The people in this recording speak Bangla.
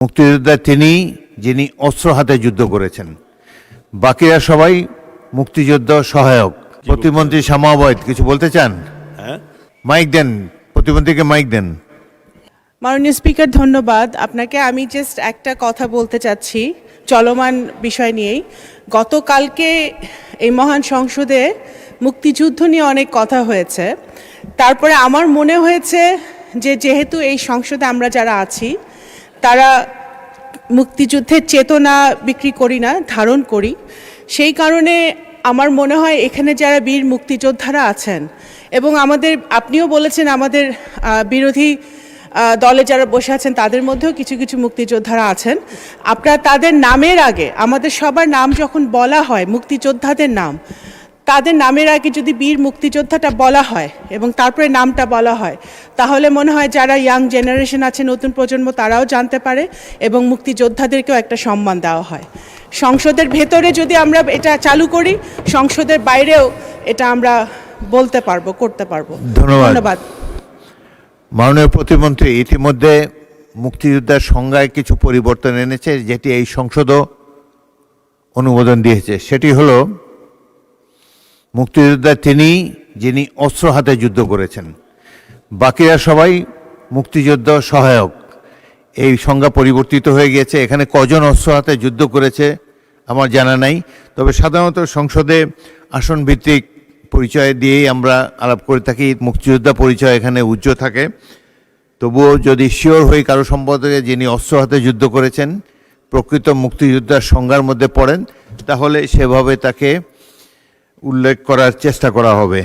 মুক্তিযোদ্ধা তিনি যিনি অস্ত্র হাতে যুদ্ধ করেছেন, বাকিরা সবাই মুক্তিযুদ্ধ সহায়ক। প্রতিমন্ত্রী শামা ওবায়দ কিছু বলতে চান? মাইক দেন, প্রতিমন্ত্রীকে মাইক দেন। মাননীয় স্পিকার, ধন্যবাদ আপনাকে। আমি জাস্ট একটা কথা বলতে চাচ্ছি চলমান বিষয় নিয়েই। গতকালকে এই মহান সংসদে মুক্তিযুদ্ধ নিয়ে অনেক কথা হয়েছে। তারপরে আমার মনে হয়েছে যে যেহেতু এই সংসদে আমরা যারা আছি তারা মুক্তিযুদ্ধের চেতনা বিক্রি করি না, ধারণ করি। সেই কারণে আমার মনে হয় এখানে যারা বীর মুক্তিযোদ্ধারা আছেন এবং আপনিও বলেছেন আমাদের বিরোধী দলে যারা বসে আছেন তাদের মধ্যেও কিছু কিছু মুক্তিযোদ্ধারা আছেন, আপনারা তাদের নামের আগে, আমাদের সবার নাম যখন বলা হয়, মুক্তিযোদ্ধাদের নাম, তাদের নামের আগে যদি বীর মুক্তিযোদ্ধাটা বলা হয় এবং তারপরে নামটা বলা হয়, তাহলে মনে হয় যারা ইয়াং জেনারেশন আছে, নতুন প্রজন্ম, তারাও জানতে পারে এবং মুক্তিযোদ্ধাদেরকেও একটা সম্মান দেওয়া হয়। সংসদের ভেতরে যদি আমরা এটা চালু করি, সংসদের বাইরেও এটা আমরা বলতে পারবো, করতে পারবো। ধন্যবাদ। মাননীয় প্রতিমন্ত্রী ইতিমধ্যে মুক্তিযোদ্ধার সংজ্ঞায় কিছু পরিবর্তন এনেছে, যেটি এই সংসদও অনুমোদন দিয়েছে। সেটি হলো মুক্তিযোদ্ধা তিনি যিনি অস্ত্র হাতে যুদ্ধ করেছেন, বাকিরা সবাই মুক্তিযুদ্ধ সহায়ক। এই সংজ্ঞা পরিবর্তিত হয়ে গিয়েছে। এখানে কজন অস্ত্র হাতে যুদ্ধ করেছে আমার জানা নাই, তবে সাধারণত সংসদে আসন ভিত্তিক পরিচয় দিয়েই আমরা আলাপ করে থাকি। মুক্তিযোদ্ধা পরিচয় এখানে উজ্জ্বল থাকে। তবুও যদি শিওর হই কারো সম্পর্কে যিনি অস্ত্র হাতে যুদ্ধ করেছেন, প্রকৃত মুক্তিযোদ্ধার সংজ্ঞার মধ্যে পড়েন, তাহলে সেভাবে তাকে উল্লেখ করার চেষ্টা করা হবে।